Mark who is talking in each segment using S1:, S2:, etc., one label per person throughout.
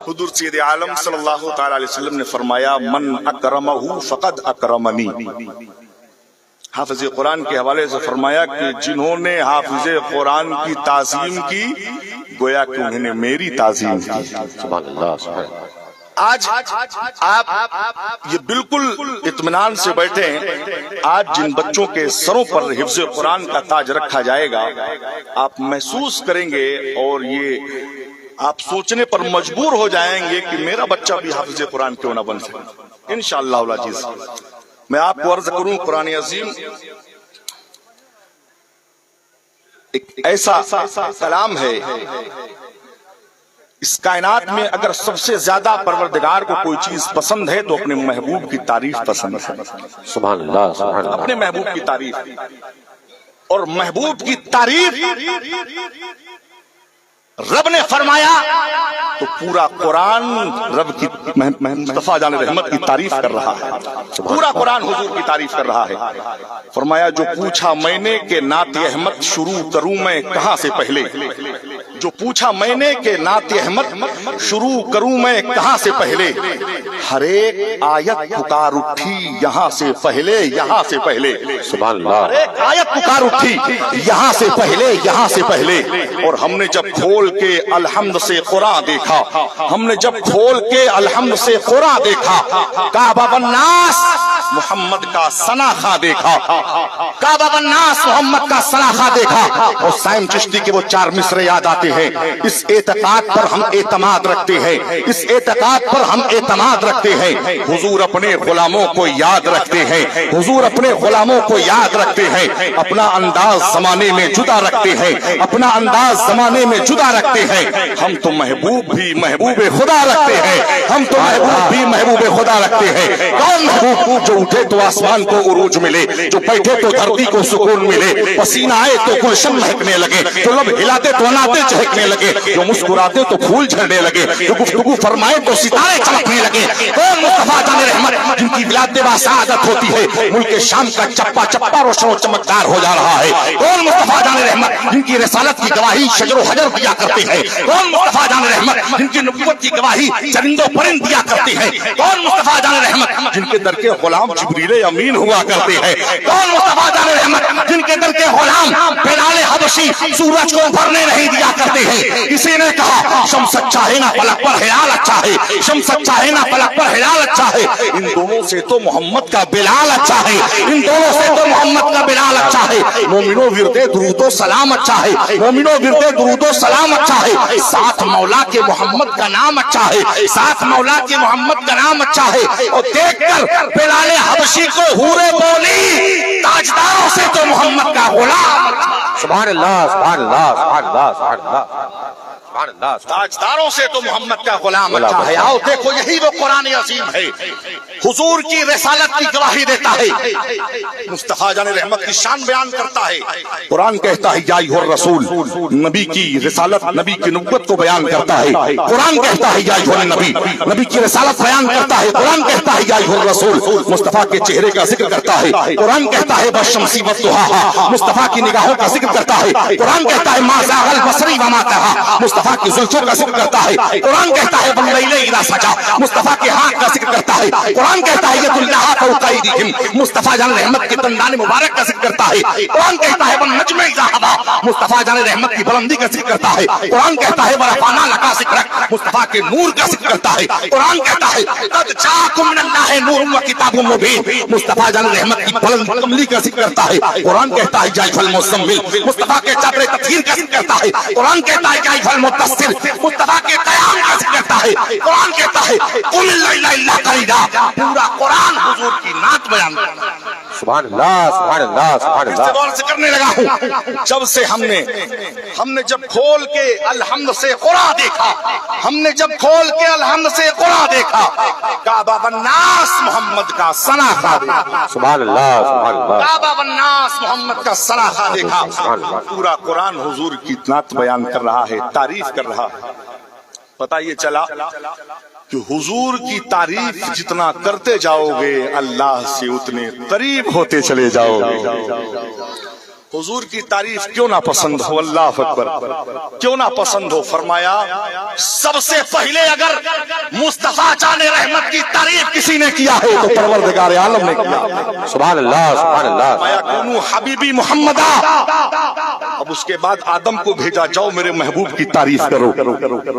S1: حضور سید عالم صلی اللہ تعالی علیہ وسلم نے فرمایا من اکرمہ فقد اکرمنی۔ حافظ قرآن کے حوالے سے فرمایا کہ جنہوں نے حافظ قرآن کی تعظیم کی گویا کہ انہوں نے میری تعظیم کی۔
S2: سبحان اللہ سبحان اللہ۔
S1: آج آپ یہ بالکل اطمینان سے بیٹھے ہیں، آج جن بچوں کے سروں پر حفظ قرآن کا تاج رکھا جائے گا آپ محسوس کریں گے اور یہ آپ سوچنے پر مجبور ہو جائیں گے کہ میرا بچہ بھی حافظ قرآن کیوں نہ بن سکے انشاءاللہ العزیز۔ میں آپ کو عرض کروں قرآن عظیم ایک ایسا کلام ہے، اس کائنات میں اگر سب سے زیادہ پروردگار کو کوئی چیز پسند ہے تو اپنے محبوب کی تعریف پسند ہے۔
S2: سبحان اللہ سبحان اللہ۔
S1: اپنے محبوب کی تعریف، اور محبوب کی تعریف رب نے فرمایا تو پورا قرآن رب کی مصطفیٰ جان رحمت کی تعریف کر رہا ہے، پورا قرآن حضور کی تعریف کر رہا ہے۔ فرمایا جو پوچھا میں نے کہ نعت احمد شروع کروں میں کہاں سے پہلے، جو پوچھا میں نے کہ نعت احمد شروع کروں میں کہاں سے پہلے، ہر ایک آیت پکار اٹھی یہاں سے پہلے، یہاں سے پہلے۔
S2: سبحان اللہ۔
S1: ہر ایک آیت پکار اٹھی یہاں سے پہلے، یہاں سے پہلے۔ اور ہم نے جب کھول کے الحمد سے قرآن دیکھا، ہم نے جب کھول کے الحمد سے قرآن دیکھا، کعبہ والناس محمد کا سناخہ دیکھا، کعبہ والناس محمد کا سناخہ دیکھا۔ اور سائم چشتی کے وہ 4 مصرے یاد آتے ہیں، اس اعتقاد پر ہم اعتماد رکھتے ہیں، اس اعتقاد پر ہم اعتماد رکھتے ہیں۔ حضور اپنے غلاموں کو یاد رکھتے ہیں، حضور اپنے غلاموں کو یاد رکھتے ہیں، اپنا انداز زمانے میں جدا رکھتے ہیں، اپنا انداز زمانے میں جدا رکھتے ہیں۔ ہم تو محبوب بھی محبوب خدا رکھتے ہیں، ہم تو محبوب بھی محبوب خدا رکھتے ہیں۔ کون محبوب؟ جو اٹھے تو آسمان کو عروج ملے، جو بیٹھے تو دھرتی کو سکون ملے، پسینہ آئے تو گلشن مہکنے لگے، جو لب ہلاتے تو اناتے چہکنے لگے، جو مسکراتے تو پھول جھڑنے لگے، جو گفتگو فرمائے تو ستارے چمکنے لگے۔ کون مصطفیٰ جان رحمت جن کی ولادت باسعادت ہوتی ہے، ملک شام کا چپا چپا روشن و چمکدار ہو جا رہا ہے۔ کون مصطفیٰ جان رحمت جن کی رسالت کی گواہی شجر و حجر دیا کرتے ہیں، کون مصطفیٰ جان رحمت جن کی نبوت کی گواہی چرند و پرند دیا کرتے ہیں، کون مصطفیٰ جان رحمت جن کے در کے غلام جبریل امین ہوا کرتے ہیں، کون مصطفیٰ جان رحمت جن کے در کے غلام بلال حبشی سورج کو بھرنے نہیں دیا کرتے ہیں۔ کسی نے کہا شمس اچھا ہے نہ فلک پر ہلال اچھا ہے، شمس اچھا ہے نہ فلک پر ہلال اچھا ہے، ان دونوں سے تو محمد کا بلال اچھا ہے، ان دونوں سے تو محمد کا بلال اچھا ہے۔ مومنو ورد درود و سلام اچھا ہے، مومنو ورد درود و سلام اچھا ہے، ساتھ مولا کے محمد کا نام اچھا ہے، ساتھ مولا کے محمد کا نام اچھا ہے۔ اور دیکھ کر بلال حبشی کو حورے بولی تاجداروں سے تو محمد کا غلام،
S2: سبحان اللہ سبحان اللہ سبحان اللہ سبحان اللہ سبحان اللہ۔
S1: تاجداروں سے تو محمد کا غلام اچھا ہے۔ آؤ دیکھو یہی وہ قرآن عظیم ہے، حضور کی رسالت کی گواہی دیتا ہے، مصطفیٰ جان رحمت کی شان بیان کرتا ہے۔ قرآن کہتا ہے یا ایھا الرسول، نبی کی رسالت نبی کی نبوت کو بیان کرتا ہے۔ قرآن کہتا ہے یا ایھا النبی، نبی کی رسالت بیان کرتا ہے۔ قرآن کہتا ہے یا ایھا الرسول، مصطفیٰ کے چہرے کا ذکر کرتا ہے۔ قرآن کہتا ہے والشمس والضحاہا، مصطفیٰ کی نگاہوں کا ذکر کرتا ہے۔ قرآن کہتا ہے ما زاغ البصر وما طغى، مصطفیٰ کی زلفوں کا ذکر کرتا ہے۔ قرآن کہتا ہے واللیل اذا سجا، مصطفیٰ کے ہاتھ کا ذکر کرتا ہے۔ قرآن کہتا ہے ید اللہ فوق ایدیہم، مصطفیٰ جان رحمت کے دندان مبارک کا ذکر کرتا ہے۔ قرآن کہتا ہے والنجم اذا ہوا، مصطفیٰ جان رحمت کی بلندی کا ذکر کرتا ہے۔ قرآن کہتا ہے ورفعنا لک ذکرک، مصطفیٰ کے نور کا ذکر کرتا ہے۔ قرآن کہتا ہے قد جاءکم من اللہ نور وکتاب مبین، مصطفیٰ جان رحمت کی بلند کملی کا ذکر کرتا ہے۔ قرآن کہتا ہے یا ایھا المزمل، مصطفیٰ کے چادر تطہیر کا ذکر کرتا ہے۔ قرآن کہتا ہے یا ایھا المدثر، مصطفیٰ کے قیام کا ذکر کرتا ہے۔ قرآن کہتا ہے قم اللیل الا قلیلا، پورا قرآن حضور کی نعت بیان کرتا ہے۔
S2: سبحان اللہ سبحان اللہ سبحان اللہ۔
S1: غور سے کرنے لگا ہوں، جب سے ہم نے جب کھول کے الحمد سے قرآن دیکھا، ہم نے جب کھول کے الحمد سے قرآن دیکھا، کعبہ والناس محمد کا سناخہ دیکھا،
S2: سبحان اللہ سبحان اللہ۔
S1: کعبہ والناس محمد کا سناخہ دیکھا۔ پورا قرآن حضور کی نعت بیان کر رہا ہے، تعریف کر رہا ہے۔ پتہ یہ چلا کہ حضور کی تعریف جتنا کرتے جاؤ گے اللہ سے اتنے قریب ہوتے چلے جاؤ گے۔ हुजूर की तारीफ क्यों ना पसंद हो, अल्लाह अकबर, क्यों ना पसंद हो। फरमाया सबसे पहले अगर मुस्तफा जाने रहमत की तारीफ किसी ने किया है तो परवरदिगार आलम ने किया।
S2: सुभान अल्लाह, सुभान अल्लाह।
S1: कुनू हबीबी मोहम्मदा। अब उसके बाद आदम को भेजा, जाओ मेरे महबूब की तारीफ करो।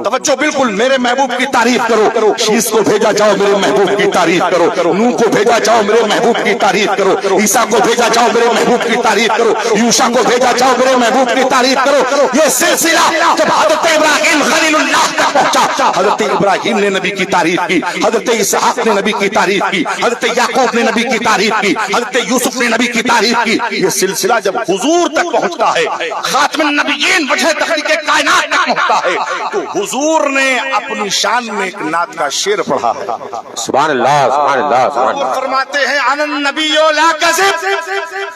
S1: तवज्जो बिल्कुल, मेरे महबूब की तारीफ करो। शीश को भेजा, जाओ मेरे महबूब की तारीफ करो। नूह को भेजा, जाओ मेरे महबूब की तारीफ करो। ईसा को भेजा, जाओ मेरे महबूब की तारीफ करो। यूशा को भेजा, जाओ मेरे महबूब की तारीफ करो। ये सिलसिला जब हजरत इब्राहिम खलीलुल्लाह तक पहुंचा, हजरत इब्राहिम ने नबी की तारीफ की, हजरत इसहाक ने नबी की तारीफ की, हजरत याकूब ने नबी की तारीफ की, हजरत यूसुफ ने नबी की तारीफ की। ये सिलसिला जब हुजूर तक पहुंचता है, खातमुन नबिय्यीन वजह तखलीक कायनात तक पहुंचता है, तो हुजूर ने अपनी शान में एक नात का शेर पढ़ा है।
S2: सुभान अल्लाह, सुभान अल्लाह, सुभान अल्लाह।
S1: फरमाते हैं अनन नबियो ला कज़िब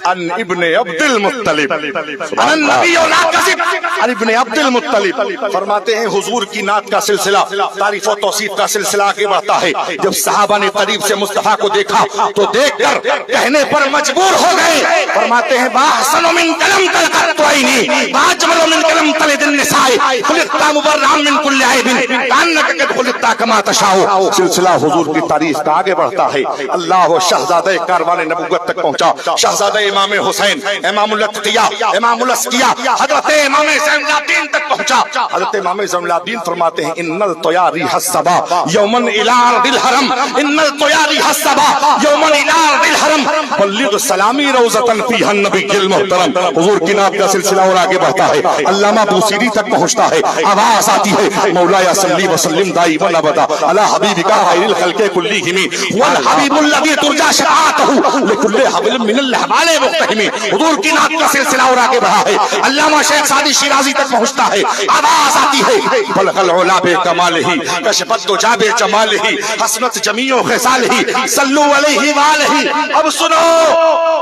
S1: अन इब्ने अब्दुल मुत्तलिब, अनन नबियो ला कज़िब अन इब्ने अब्दुल मुत्तलिब। फरमाते हैं हुजूर की नात का सिलसिला, तारीफ और तौसीफ का सिलसिला आगे बढ़ता है। जब सहाबा ने करीब से मुस्तफा को देखा तो देखकर कहने पर मजबूर हो गए। फरमाते हैं बाहसनु मिन कलम तलक़त्तुइनी वाजमलु मिन कलम तलिदिन निसाई खुलिक़ता मुबर्रअन मिन कुल्लि ऐबिन कान्नका क़द खुलिक़ता कमा तशाउ। सिलसिला हुजूर की तारीफ का आगे बढ़ता है। अल्लाह व शहज़ादे कारवाने नबुव्वत तक पहुंचा। शहज़ादे इमाम हुसैन, इमामुल अत्किया, इमामुल अस्किया, हज़रत इमाम ज़ैनुल्लाब्दीन तक पहुंचा। हज़रत इमाम ज़ैनुल्लाब्दीन फरमाते हैं इन्नल तयारी हस्सबा यौमन इला दिल हरम, इन्नल तयारी हस्सबा यौमन इला दिल हरम बल्लिग सलामी रौज़तन फ़ीहन नबिय्युल मुहतरम। हुजूर की नात का सिलसिला और आगे बढ़ता है। अल्लामा बूसीरी तक पहुंचता है। आवाज आती है मौलाया सल्ली व सल्लिम दाइमन अबदा अला हबीबिका खैरिल खल्क़ि कुल्लिहिम वल हबीबुल लज़ी तुरजा शफ़ाअतहु लिकुल्लि हबलिन मिनल हबाले मुक़्तहिम। हुजूर की नात का सिलसिला और आगे बढ़ा है। अल्लामा शेख सादी शिराज़ी तक पहुंचता है। आवाज आती है बलगल उला बे कमालिही कशफत दुजा बे जमालिही हसनत जमीओ खिसालिही सल्लु अलैहि व आलिही। अब सुनो,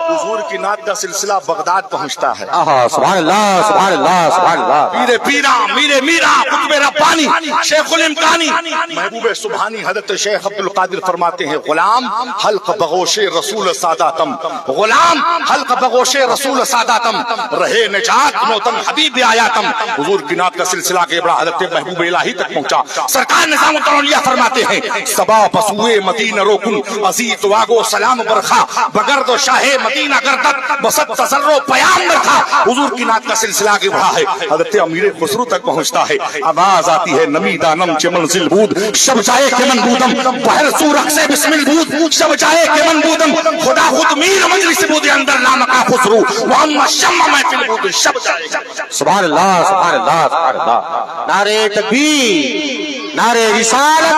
S1: हुजूर की नात का सिलसिला बगदाद पहुंचता है।
S2: सुभान अल्लाह, सुभान अल्लाह, सुभान अल्लाह।
S1: पीरे पीरा मीरे मीरा कुतुबे रब्बानी शेखुल इम्कानी महबूबे सुभानी हजरत शेख अब्दुल कादिर फरमाते हैं गुलाम हल्क बगोशे रसूल सादातम, गुलाम हल्क बगोशे रसूल सादातम रहे निजात मोतम हबीब आयातम। हुजूर की नात का सिलसिला के बड़ा हजरत महबूब इलाही तक पहुंचा। सरकार निज़ामुद्दौला औलिया फरमाते हैं सबा बसुए मदीना रोकुन अजीत वागो सलाम बरखा बगर्द शाहे मदीना गर्दत बसत तसर्रो पयाम बरखा। हुजूर की नात का सिलसिला आगे बढ़ा है। हजरत अमीर खुसरू तक पहुंचता है। आवाज आती है नमी दानम चे मंजिल बूद शब जाए के मन बूदम बहर सूरख से बिस्मिल बूद शब जाए के मन बूदम खुदा खुद मीर मजलिस बूद अंदर लामका खुसरू वहम्मा शम्मा महफिल बूद शब जाए।
S2: सुभान अल्लाह, सुभान अल्लाह, सुभान अल्लाह। नारे तकबीर, नारे रिसालत,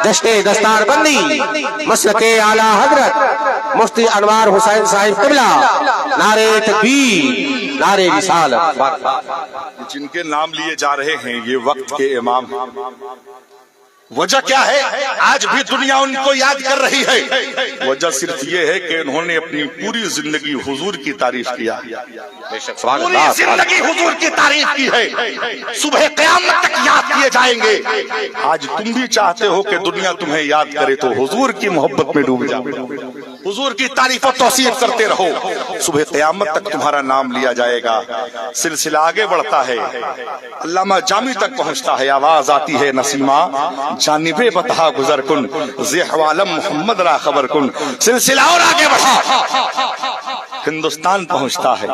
S2: दश्ते दस्तारबंदी, मसलके आला हजरत मुफ्ती अनवार हुसैन साहिब क़िबला। नारे तकबीर, नारे रिसालत।
S1: जिनके नाम लिए जा रहे हैं ये वक्त के इमाम हैं। वजह क्या है? आज भी दुनिया उनको याद कर रही है। वजह सिर्फ ये है कि उन्होंने अपनी पूरी जिंदगी हुजूर की तारीफ किया, पूरी जिंदगी हुजूर की तारीफ की है। सुबह क़यामत तक याद किए जाएंगे। आज तुम भी चाहते हो कि दुनिया तुम्हें याद करे तो हुजूर की मोहब्बत में डूब जाओ, हुजूर की तारीफ और तौसीफ करते रहो। सुबह क़यामत तक तुम्हारा नाम लिया जाएगा। सिलसिला आगे बढ़ता है। अल्लामा जामी तक पहुंचता है। आवाज आती है नसीमा जानिबे बता गुजर कुन ज़ेहवालम मोहम्मद रा खबर कुन। सिलसिला और आगे बढ़ा। हिंदुस्तान पहुंचता है।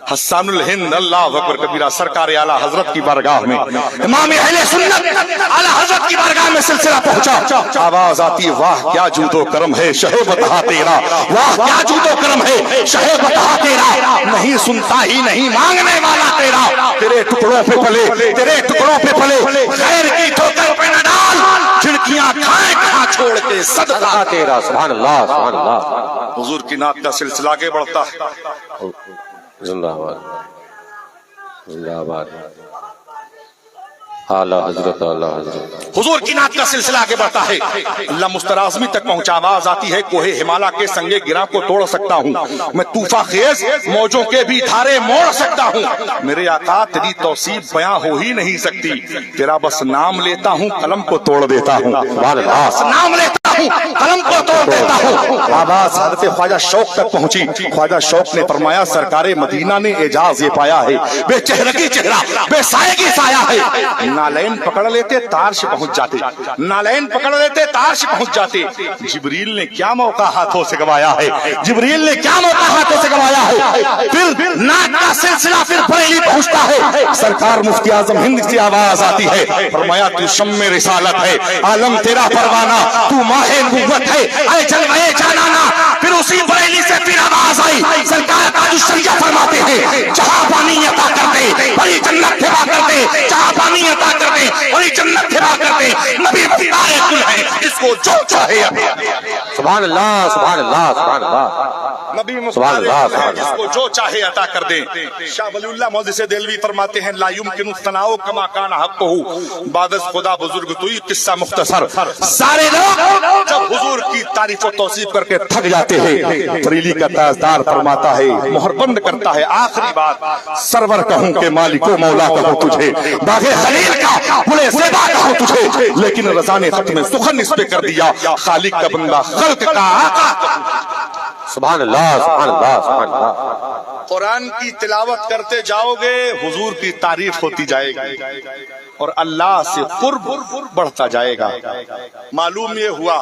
S1: हस्सानुल हिंद अल्लाह अकबर कबीरा सरकार आला हजरत की बारगाह में, इमाम अहले सुन्नत आला हजरत की बारगाह में सिलसिला पहुंचा। आवाज आती वाह क्या जूदो करम है शहे बता तेरा, वाह क्या जूदो करम है शहे बता तेरा। नहीं सुनता ही नहीं मांगने वाला तेरा, तेरे टुकड़ों पे पले, तेरे टुकड़ों पे पले खैर की ठोकर पे न डाल, खिड़कियां खाए कहां छोड़ के सदका
S2: तेरा। सुभान अल्लाह, सुभान अल्लाह।
S1: हुजूर की नात का सिलसिला आगे बढ़ता है।
S2: जिंदाबाद, जिंदाबाद। आला हजरत, आला हजरत।
S1: हुजूर की नात का सिलसिला आगे बढ़ता है। अल्लाह मुस्तराज़मी तक पहुंचा। आवाज आती है कोहे हिमालय के संगे गिरा को तोड़ सकता हूँ, मैं तूफा खेज मौजों के भी धारे मोड़ सकता हूँ। मेरे आका तेरी तौसीफ बयां हो ही नहीं सकती, तेरा बस नाम लेता हूँ कलम को तोड़ देता हूँ। नाम लेता हूँ, कलम को तोड़ देता हूँ। आवाज हजरत ख्वाजा शौक तक पहुंची। ख्वाजा शौक ने फरमाया सरकारे मदीना ने एजाज ये पाया है, बेचेहरे की चेहरा बेसाए की साया है। नालैन पकड़ लेते तार से पहुंच जाते, नालैन पकड़ लेते तार से पहुंच जाते। जिब्रील ने क्या मौका हाथों से गवाया है, जिब्रील ने क्या मौका हाथों से गवाया है। फिर नाक का सिलसिला फिर बरेली पहुंचता है। सरकार मुफ्ती आजम हिंद से आवाज आती है, फरमाया तू शम्मे रिसालत है, आलम तेरा परवाना, तू माहे नबुव्वत है, ऐ जलवे जानाना। फिर उसी बरेली से फिर आवाज आई, सरकार ताजुश्शरिया फरमाते हैं, जहां पानी अता करते बड़ी जन्नत हिबा करते, जहां पानी अता करते बड़ी जन्नत हिबा करते। नबी मुख्तार कुल है, इसको जो चाहे
S2: सुभान अल्लाह, सुभान अल्लाह, सुभान अल्लाह।
S1: नबी मुख्तार जिसको जो चाहे अता कर दे। शाह वलीउल्लाह मौलवी से देलवी फरमाते हैं, ला युमकिनु तनाउ कमा काना हक़्क़ुहु बादस खुदा बुजुर्ग तुई किस्सा मुख्तसर। सारे लोग जब हुजूर की तारीफ और तौसीफ करके थक जाते हैं, बरेली का ताजदार फरमाता है, मोहर बंद करता है, आखिरी बात सरवर कहूं के मालिको मौला कहूं तुझे, बागे खलील का बुले ज़ेबा कहूं तुझे, लेकिन रज़ा ने खत में सुखन इस पे कर दिया, खालिक का बंदा खल्क का आका कहूं।
S2: सुभान अल्लाह, सुभान अल्लाह, सुभान अल्लाह।
S1: कुरान की तिलावत करते जाओगे, हुजूर की तारीफ होती जाएगी और अल्लाह से कुर्ब बढ़ता जाएगा। मालूम ये हुआ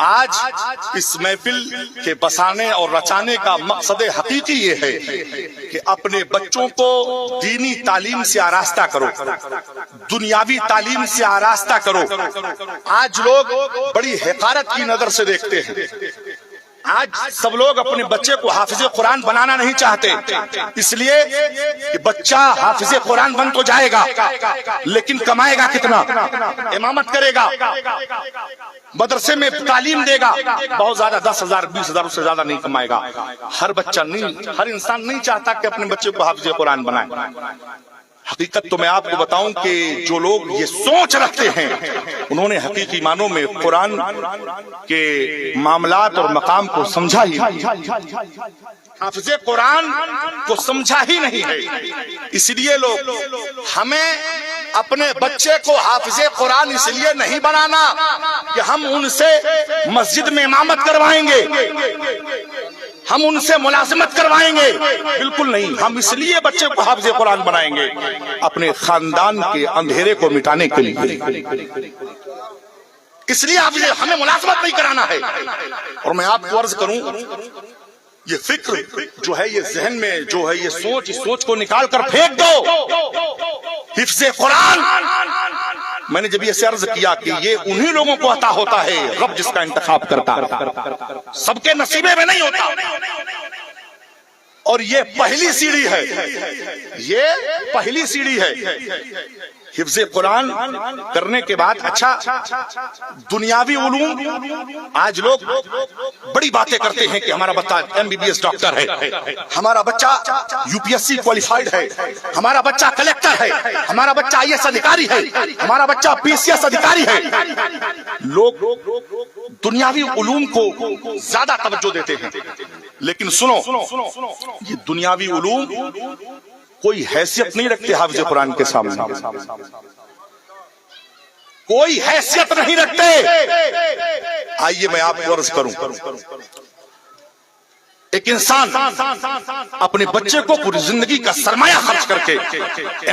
S1: आज इस महफिल के बसाने और रचाने का मकसद हकीकी ये है कि अपने बच्चों को दीनी तालीम से आरास्ता करो, दुनियावी तालीम से आरास्ता करो। आज लोग बड़ी हकारत की नजर से देखते हैं। आज सब लोग अपने बच्चे को हाफिज़े कुरान बनाना नहीं चाहते, इसलिए कि बच्चा हाफिज़े कुरान बन तो जाएगा, लेकिन कमाएगा कितना? इमामत करेगा, मदरसे में तालीम देगा, बहुत ज्यादा 10,000 20,000 उससे ज्यादा नहीं कमाएगा। हर बच्चा नहीं, हर इंसान नहीं चाहता कि अपने बच्चे को हाफिज़े कुरान बनाए। हकीकत तो मैं आपको बताऊं कि जो लोग ये सोच रखते हैं, उन्होंने हकीकी मानों में कुरान के मामलात और मकाम को समझा ही नहीं, हाफिज़े कुरान को समझा ही नहीं है। इसलिए लोग हमें अपने बच्चे को हाफिज़े कुरान इसलिए नहीं बनाना कि हम उनसे मस्जिद में इमामत करवाएंगे, हम उनसे मुलाजिमत करवाएंगे, बिल्कुल नहीं। हम इसलिए बच्चे को हाफिज़े कुरान बनाएंगे अपने खानदान के अंधेरे को मिटाने के लिए, इसलिए हाफिज़े हमें मुलाजिमत नहीं कराना है। और मैं आपको अर्ज करूं, ये फिक्र जो है, ये जहन में जो है, ये सोच, इस सोच को निकाल कर फेंक दो। हिफ्ज़े कुरान, मैंने जब ये अर्ज किया कि ये उन्हीं लोगों को अता होता है, रब जिसका इंतखाब करता है, सबके नसीबे में नहीं होता। और ये पहली सीढ़ी है, ये पहली सीढ़ी है हिफ्ज़े कुरान करने के बाद। अच्छा, दुनियावी उलूम, आज लोग बड़ी बातें करते हैं कि हमारा बच्चा MBBS डॉक्टर है, हमारा बच्चा UPSC क्वालिफाइड है, हमारा बच्चा कलेक्टर है, हमारा बच्चा IAS अधिकारी है, हमारा बच्चा PCS अधिकारी है। लोग दुनियावी उलूम को ज्यादा तवज्जो देते हैं, लेकिन सुनो, ये दुनियावी उलूम कोई हैसियत नहीं रखते हाफिज़े कुरान के सामने, कोई हैसियत नहीं रखते। आइए मैं आपको अर्ज करूं, एक इंसान अपने बच्चे को पूरी जिंदगी का सरमाया खर्च करके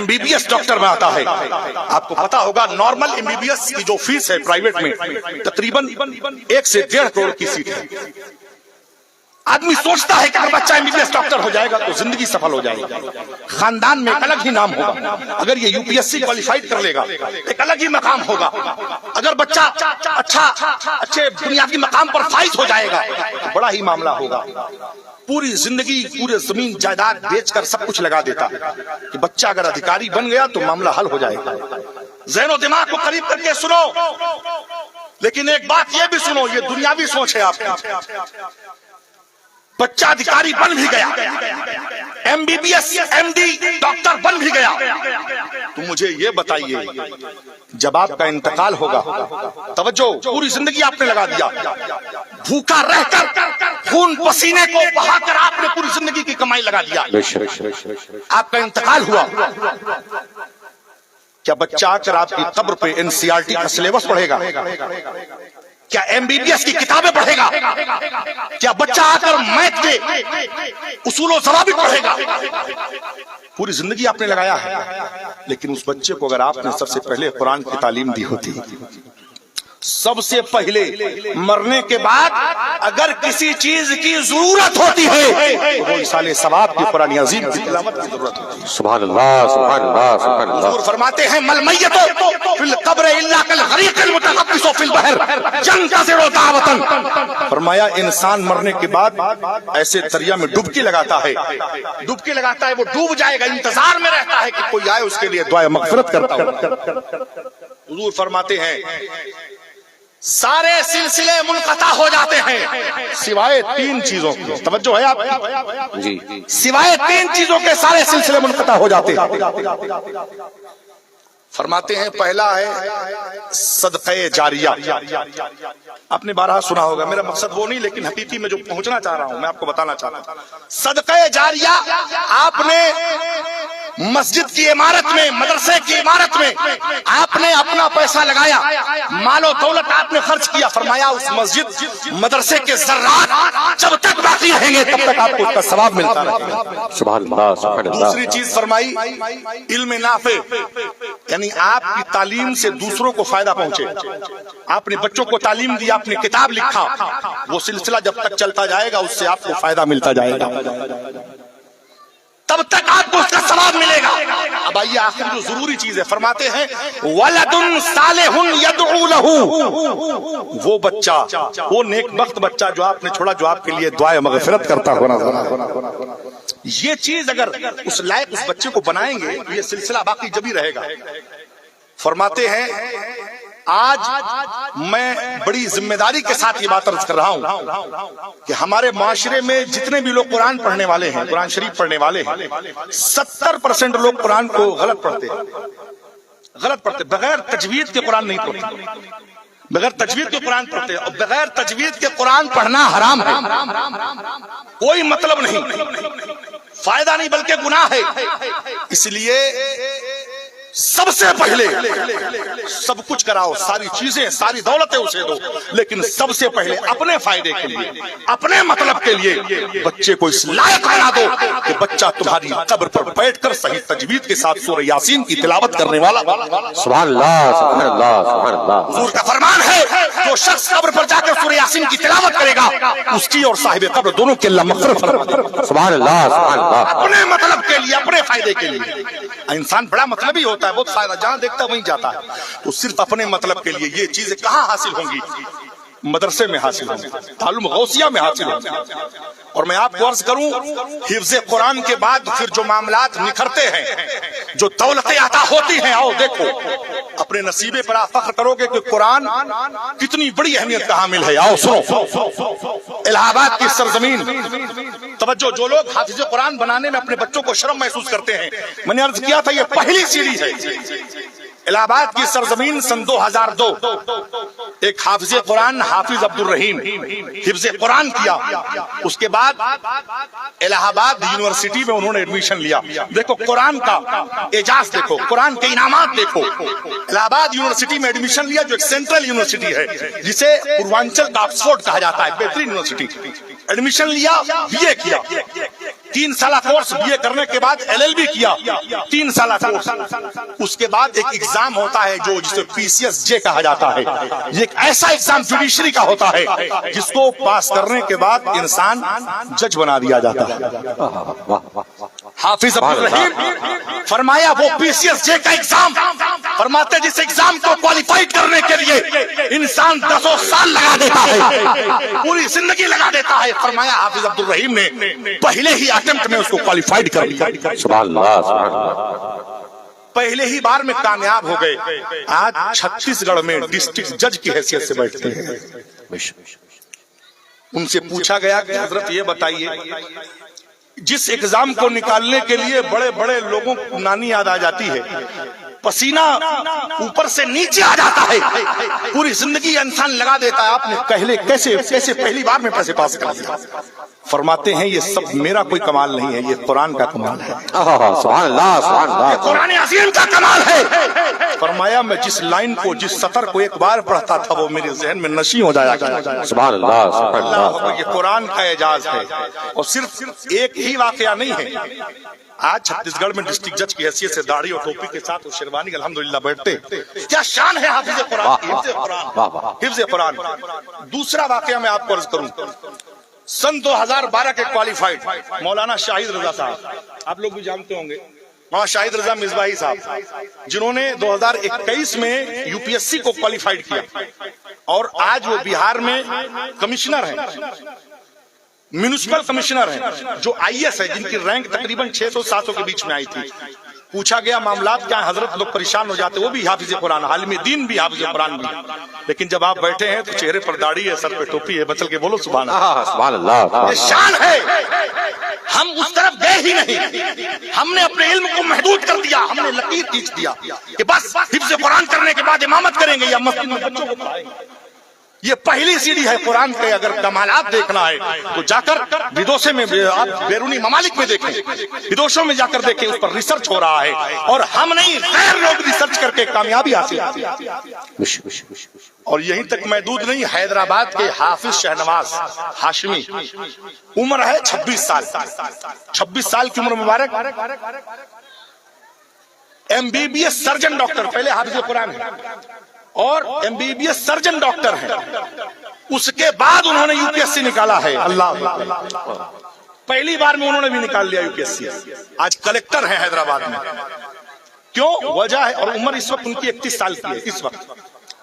S1: MBBS डॉक्टर बनाता है। आपको पता होगा नॉर्मल MBBS की जो फीस है प्राइवेट में तकरीबन 1 से 1.5 करोड़ की सीट है। आदमी सोचता है कि अगर बच्चा MBBS डॉक्टर हो जाएगा तो जिंदगी सफल हो जाएगी, खानदान में एक अलग ही नाम होगा। अगर ये UPSC क्वालिफाइड कर लेगा एक अलग ही मकाम होगा। अगर बच्चा अच्छे दुनियावी मकाम पर फाइज हो जाएगा तो बड़ा ही मामला होगा। पूरी जिंदगी पूरे जमीन जायदाद बेचकर सब कुछ लगा देता कि बच्चा अगर अधिकारी बन गया तो मामला हल हो जाएगा। ज़हन दिमाग को करीब करके सुनो, लेकिन एक बात ये भी सुनो, ये दुनियावी सोच है आपकी। बच्चा अधिकारी बन भी गया, MBBS MD डॉक्टर बन भी गया, तो मुझे ये बताइए जब आपका इंतकाल होगा, तवज्जो, पूरी जिंदगी आपने लगा दिया, भूखा रहकर खून पसीने को बहाकर आपने पूरी जिंदगी की कमाई लगा दिया, आपका इंतकाल हुआ, क्या बच्चा आकर आपकी कब्र पे NCERT का सिलेबस पढ़ेगा? کیا MBBS کی کتابیں پڑھے گا؟ کیا بچہ آ کر میتھ کے اصول و ضوابط پڑھے گا؟ پوری زندگی آپ نے لگایا ہے، لیکن اس بچے کو اگر آپ نے سب سے پہلے قرآن کی تعلیم دی ہوتی، سب سے پہلے مرنے کے بعد اگر کسی چیز کی ضرورت ہوتی ہے تو وہ اصال ثواب کی قرآن عظیم کی تلاوت کی ضرورت ہوتی ہے۔
S2: سبحان اللہ، سبحان اللہ، سبحان اللہ۔
S1: حضور فرماتے ہیں مل میت فی القبر الا کالغریق المتغطس فی البحر ينتظر دعوة۔ فرمایا انسان مرنے کے بعد ایسے دریا میں ڈبکی لگاتا ہے، وہ ڈوب جائے گا، انتظار میں رہتا ہے کہ کوئی آئے اس کے لیے دعائے مغفرت کرتا ہو۔ حضور فرماتے ہیں سارے سلسلے منقطع ہو جاتے ہیں سوائے 3 چیزوں کے۔ توجہ ہے آپ
S2: جی،
S1: سوائے 3 چیزوں کے سارے سلسلے منقطع ہو جاتے ہیں۔ فرماتے ہیں پہلا ہے صدقہ جاریہ۔ آپ نے بارہا سنا ہوگا، میرا مقصد وہ نہیں، لیکن حقیقی میں جو پہنچنا چاہ رہا ہوں میں آپ کو بتانا چاہتا ہوں۔ صدقہ جاریہ آپ نے مسجد کی عمارت میں، مدرسے کی عمارت میں آپ نے اپنا پیسہ لگایا، مال و دولت آپ نے خرچ کیا، فرمایا اس مسجد مدرسے کے ذرات جب تک باقی رہیں گے تب تک آپ کو اس کا ثواب ملتا رہے گا۔
S2: سبحان اللہ، سبحان اللہ۔
S1: دوسری چیز فرمائی علم نافع، یعنی آپ کی تعلیم سے دوسروں کو فائدہ پہنچے۔ آپ نے بچوں کو تعلیم دی، آپ نے کتاب لکھا، وہ سلسلہ جب تک چلتا جائے گا اس سے آپ کو فائدہ ملتا جائے گا، تب تک آپ کو اس کا ثواب ملے گا۔ اب آئیے آخر جو ضروری چیز ہے، فرماتے ہیں وَلَدٌ صَالِحٌ يَدْعُو لَهُ، وہ بچہ، وہ نیک بخت بچہ جو آپ نے چھوڑا، جو آپ کے لیے دعائے مغفرت کرتا ہونا۔ یہ چیز اگر اس لائق اس بچے کو بنائیں گے یہ سلسلہ باقی جبھی رہے گا۔ فرماتے ہیں آج میں بڑی ذمہ داری کے ساتھ یہ بات عرض کر رہا ہوں کہ ہمارے معاشرے میں جتنے بھی لوگ قرآن پڑھنے والے ہیں، قرآن شریف پڑھنے والے ہیں، 70% لوگ قرآن کو غلط پڑھتے، بغیر تجوید کے قرآن نہیں پڑھتے، بغیر تجوید کے قرآن پڑھتے، اور بغیر تجوید کے قرآن پڑھنا حرام ہے، کوئی مطلب نہیں، فائدہ نہیں بلکہ گناہ ہے۔ اس لیے سب سے پہلے سب کچھ کراؤ، ساری چیزیں، ساری دولتیں اسے دو، لیکن سب سے پہلے اپنے فائدے کے لیے، اپنے مطلب کے لیے بچے کو اس لائق بنا دو کہ بچہ تمہاری قبر پر بیٹھ کر صحیح تجوید کے ساتھ سورہ یاسین کی تلاوت کرنے والا۔
S2: سبحان اللہ، سبحان اللہ، سبحان اللہ۔
S1: حضور کا فرمان ہے جو شخص قبر پر جا کر سورہ یاسین کی تلاوت کرے گا اس کی اور صاحب قبر دونوں کے اللہ مغفرت فرمائے۔
S2: سبحان اللہ، سبحان اللہ۔
S1: اپنے مطلب کے لیے، اپنے فائدے کے لیے۔ انسان بڑا مطلبی ہوتا ہے، بہت فائدہ جہاں دیکھتا ہے وہیں جاتا ہے، تو صرف اپنے مطلب کے لیے یہ چیزیں کہاں حاصل ہوں گی؟ مدرسے میں حاصل ہوں گی، تعلیم غوثیہ میں حاصل ہوں گی۔ اور میں آپ کو عرض کروں حفظ قرآن کے بعد پھر جو معاملات نکھرتے ہیں، جو دولتیں عطا ہوتی ہیں، آؤ دیکھو اپنے نصیبے پر آپ فخر کرو گے کہ قرآن کتنی بڑی اہمیت کا حامل ہے۔ آؤ سنو، الہ آباد کی سرزمین، توجہ، جو لوگ حافظ قرآن بنانے میں اپنے بچوں کو شرم محسوس کرتے ہیں، میں نے عرض کیا تھا یہ پہلی سیڑھی ہے۔ الہ آباد کی سرزمین سن 2002 ایک حافظ قرآن حافظ عبد الرحیم حفظ قرآن کیا، اس کے بعد الہ آباد یونیورسٹی میں انہوں نے ایڈمیشن لیا۔ دیکھو قرآن کا اعجاز، دیکھو قرآن کے انعامات، دیکھو الہ آباد یونیورسٹی میں ایڈمیشن لیا جو ایک سینٹرل یونیورسٹی ہے جسے پوروانچل کا آکسفورڈ کہا جاتا ہے، بہترین یونیورسٹی۔ ایڈمیشن لیا، بی اے کیا، 3 سالہ کورس، بی اے کرنے کے بعد LLB کیا، 3 سالہ کورس۔ اس کے بعد ایک ایگزام ہوتا ہے جو جسے PCSJ کہا جاتا ہے، یہ ایک ایسا ایگزام جوڈیشری کا ہوتا ہے جس کو پاس کرنے کے بعد انسان جج بنا دیا جاتا ہے۔ حافظ عبد الرحیم فرمایا وہ PCSJ کا ایگزام، فرماتے جس ایگزام کو کوالیفائیڈ کرنے کے لیے انسان 10 سال لگا دیتا ہے، پوری زندگی لگا دیتا ہے، فرمایا حافظ عبد الرحیم نے پہلے ہی اٹیمپٹ میں اس کو کوالیفائیڈ کر لیا۔
S2: سبحان اللہ، سبحان اللہ۔
S1: پہلے ہی بار میں کامیاب ہو گئے، آج چھتیس گڑھ میں ڈسٹرکٹ جج کی حیثیت سے بیٹھتے ہیں۔ ان سے پوچھا گیا کہ حضرت یہ بتائیے جس ایگزام کو نکالنے کے لیے بڑے بڑے لوگوں کو نانی یاد آ جاتی ہے، पसीना ऊपर से नीचे आ जाता है, पूरी जिंदगी इंसान लगा देता है। आपने कहले कैसे पहली बार में पैसे पास कर दिया। फरमाते हैं ये सब मेरा कोई कमाल नहीं है, ये कुरान का कमाल है।
S2: सुभान अल्लाह, सुभान अल्लाह,
S1: कुरान अज़ीम का कमाल है। फरमाया मैं जिस लाइन को, जिस सतर को एक बार पढ़ता था वो मेरे जहन में नशी हो जाया करता।
S2: सुभान अल्लाह, सुभान अल्लाह।
S1: ये कुरान का एजाज है। और सिर्फ एक ही वाकया नहीं है। आज छत्तीसगढ़ में डिस्ट्रिक्ट जज की हैसियत से दाढ़ी और टोपी के साथ और शेरवानी अल्हम्दुलिल्लाह बैठते, क्या शान है हाफिज कुरान की, हिफ्ज़ कुरान। दूसरा वाकया मैं आपको अर्ज करूं, सन 2012 के क्वालिफाइड मौलाना शाहिद रजा साहब, आप लोग भी जानते होंगे, मौलाना शाहिद रजा मिसबाही साहब, जिन्होंने 2021 में यूपीएससी को क्वालिफाइड किया और आज वो बिहार में कमिश्नर हैं, म्यूनिसिपल कमिश्नर हैं, जो आईएएस है, जिनकी रैंक तकरीबन 600-700 के बीच में आई थी। पूछा गया मामलात क्या, हजरत लोग परेशान हो जाते, वो भी हाफिज कुरान, आलिम दीन भी, हाफिज कुरान भी, लेकिन जब आप बैठे हैं तो चेहरे पर दाढ़ी है, सर पे टोपी है, बचल के बोलो सुभान अल्लाह, सुभान अल्लाह। ये शान है। हम उस तरफ गए ही नहीं, हमने अपने इल्म को महदूद कर दिया, हमने लकीर खींच दिया कि बस हिफ्ज़ कुरान करने के बाद इमामत करेंगे या मस्जिद में बच्चों को पढ़ाएंगे। ये पहली सीढ़ी है कुरान के। अगर कमालात देखना है तो जाकर विदेशों में, आप बैरूनी ममालिक में देखें, विदेशों में जाकर देखें, उस पर रिसर्च हो रहा है और हम नहीं, गैर लोग रिसर्च करके कामयाबी हासिल। और यहीं तक महदूद नहीं, हैदराबाद के हाफिज शहनवाज हाशमी, उम्र है 26 साल, 26 साल की उम्र मुबारक, एमबीबीएस सर्जन डॉक्टर, पहले हाफिज कुरान है और एमबीबीएस सर्जन डॉक्टर है, उसके बाद उन्होंने यूपीएससी निकाला है। अल्लाह, पहली बार में उन्होंने भी निकाल लिया यूपीएससी। आज कलेक्टर है हैदराबाद में। क्यों? वजह है, और उम्र इस वक्त उनकी 31 साल की है।